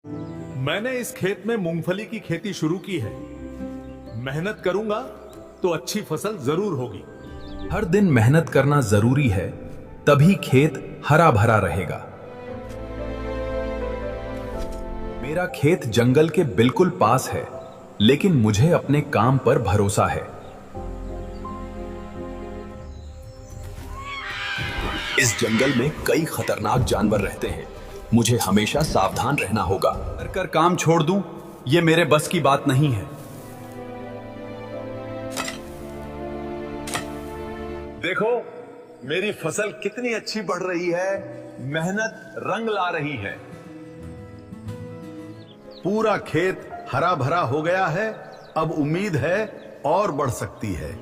मैंने इस खेत में मूंगफली की खेती शुरू की है। मेहनत करूंगा तो अच्छी फसल जरूर होगी। हर दिन मेहनत करना जरूरी है, तभी खेत हरा भरा रहेगा। मेरा खेत जंगल के बिल्कुल पास है, लेकिन मुझे अपने काम पर भरोसा है। इस जंगल में कई खतरनाक जानवर रहते हैं, मुझे हमेशा सावधान रहना होगा। कर काम छोड़ दूं, ये मेरे बस की बात नहीं है। देखो मेरी फसल कितनी अच्छी बढ़ रही है, मेहनत रंग ला रही है। पूरा खेत हरा भरा हो गया है, अब उम्मीद है और बढ़ सकती है।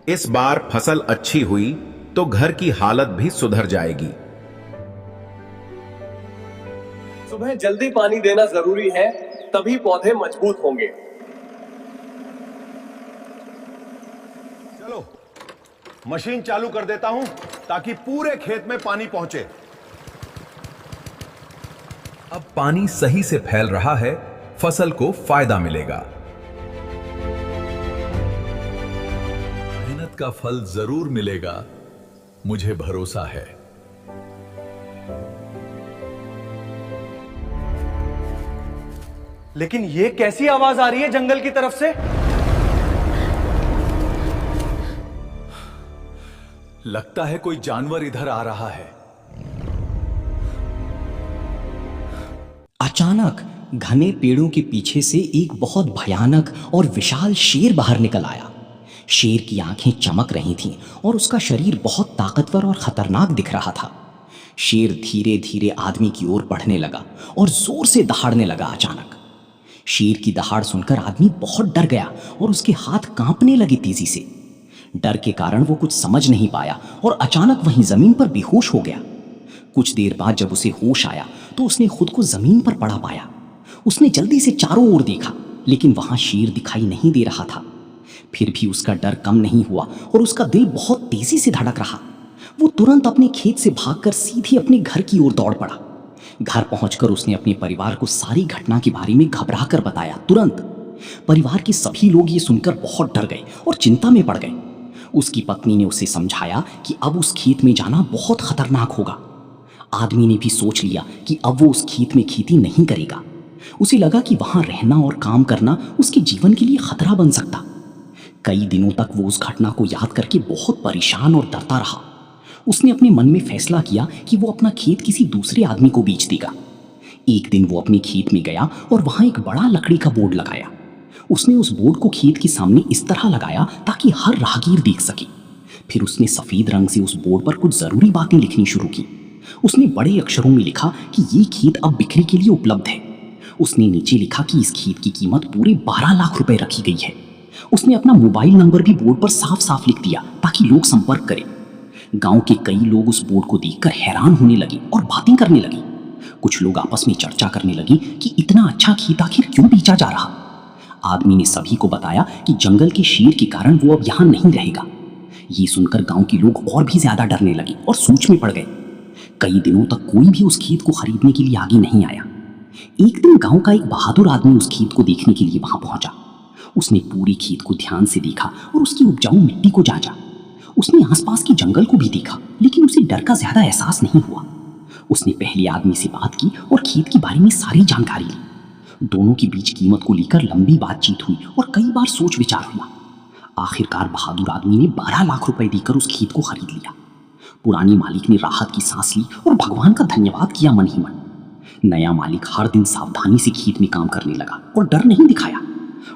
इस बार फसल अच्छी हुई तो घर की हालत भी सुधर जाएगी। सुबह जल्दी पानी देना जरूरी है, तभी पौधे मजबूत होंगे। चलो मशीन चालू कर देता हूं ताकि पूरे खेत में पानी पहुंचे। अब पानी सही से फैल रहा है, फसल को फायदा मिलेगा। मेहनत का फल जरूर मिलेगा, मुझे भरोसा है। लेकिन ये कैसी आवाज आ रही है जंगल की तरफ से? लगता है कोई जानवर इधर आ रहा है। अचानक घने पेड़ों के पीछे से एक बहुत भयानक और विशाल शेर बाहर निकल आया। शेर की आंखें चमक रही थीं और उसका शरीर बहुत ताकतवर और खतरनाक दिख रहा था। शेर धीरे धीरे आदमी की ओर बढ़ने लगा और जोर से दहाड़ने लगा। अचानक शेर की दहाड़ सुनकर आदमी बहुत डर गया और उसके हाथ कांपने लगे तेजी से। डर के कारण वो कुछ समझ नहीं पाया और अचानक वहीं जमीन पर बेहोश हो गया। कुछ देर बाद जब उसे होश आया तो उसने खुद को जमीन पर पड़ा पाया। उसने जल्दी से चारों ओर देखा, लेकिन वहां शेर दिखाई नहीं दे रहा था। फिर भी उसका डर कम नहीं हुआ और उसका दिल बहुत तेजी से धड़क रहा। वो तुरंत अपने खेत से भागकर सीधे अपने घर की ओर दौड़ पड़ा। घर पहुंचकर उसने अपने परिवार को सारी घटना के बारे में घबराकर बताया। तुरंत परिवार के सभी लोग ये सुनकर बहुत डर गए और चिंता में पड़ गए। उसकी पत्नी ने उसे समझाया कि अब उस खेत में जाना बहुत खतरनाक होगा। आदमी ने भी सोच लिया कि अब वो उस खेत में खेती नहीं करेगा। उसे लगा कि वहां रहना और काम करना उसके जीवन के लिए खतरा बन सकता। कई दिनों तक वो उस घटना को याद करके बहुत परेशान और डरता रहा। उसने अपने मन में फैसला किया कि वो अपना खेत किसी दूसरे आदमी को बेच देगा। एक दिन वो अपने खेत में गया और वहां एक बड़ा लकड़ी का बोर्ड लगाया। उसने उस बोर्ड को खेत के सामने इस तरह लगाया ताकि हर राहगीर देख सके। फिर उसने सफेद रंग से उस बोर्ड पर कुछ जरूरी बातें लिखनी शुरू की। उसने बड़े अक्षरों में लिखा कि ये खेत अब बिक्री के लिए उपलब्ध है। उसने नीचे लिखा कि इस खेत की कीमत पूरे 12 लाख रुपए रखी गई है। उसने अपना मोबाइल नंबर भी बोर्ड पर साफ साफ लिख दिया ताकि लोग संपर्क करें। गांव के कई लोग उस बोर्ड को देखकर हैरान होने लगे और बातें करने लगे। कुछ लोग आपस में चर्चा करने लगे कि इतना अच्छा खेत आखिर क्यों बेचा जा रहा। आदमी ने सभी को बताया कि जंगल के शेर के कारण वो अब यहाँ नहीं रहेगा। ये सुनकर गांव के लोग और भी ज्यादा डरने लगे और सोच में पड़ गए। कई दिनों तक कोई भी उस खेत को खरीदने के लिए आगे नहीं आया। एक दिन गांव का एक बहादुर आदमी उस खेत को देखने के लिए वहां पहुंचा। उसने पूरे खेत को ध्यान से देखा और उसकी उपजाऊ मिट्टी को जांचा। उसने आसपास के जंगल को भी देखा, लेकिन उसे डर का ज्यादा एहसास नहीं हुआ। उसने पहले आदमी से बात की और खेत के बारे में सारी जानकारी ली। दोनों के बीच कीमत को लेकर लंबी बातचीत हुई और कई बार सोच विचार हुआ। आखिरकार बहादुर आदमी ने 12 लाख रुपए देकर उस खेत को खरीद लिया। पुरानी मालिक ने राहत की सांस ली और भगवान का धन्यवाद किया मन ही मन। नया मालिक हर दिन सावधानी से खेत में काम करने लगा और डर नहीं दिखाया।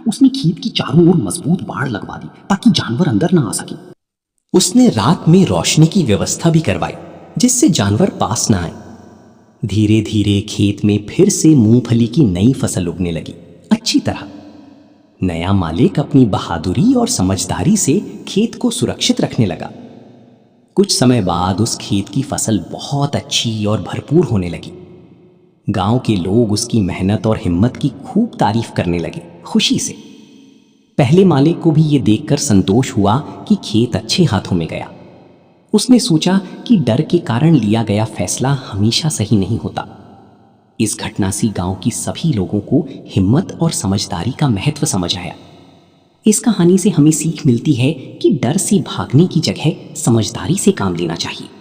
उसने खेत की चारों ओर मजबूत बाड़ लगवा दी ताकि जानवर अंदर ना आ सके। उसने रात में रोशनी की व्यवस्था भी करवाई जिससे जानवर पास ना आए। धीरे धीरे खेत में फिर से मूंगफली की नई फसल उगने लगी अच्छी तरह। नया मालिक अपनी बहादुरी और समझदारी से खेत को सुरक्षित रखने लगा। कुछ समय बाद उस खेत की फसल बहुत अच्छी और भरपूर होने लगी। गांव के लोग उसकी मेहनत और हिम्मत की खूब तारीफ करने लगे खुशी से। पहले मालिक को भी ये देखकर संतोष हुआ कि खेत अच्छे हाथों में गया। उसने सोचा कि डर के कारण लिया गया फैसला हमेशा सही नहीं होता। इस घटना से गांव की सभी लोगों को हिम्मत और समझदारी का महत्व समझ आया। इस कहानी से हमें सीख मिलती है कि डर से भागने की जगह समझदारी से काम लेना चाहिए।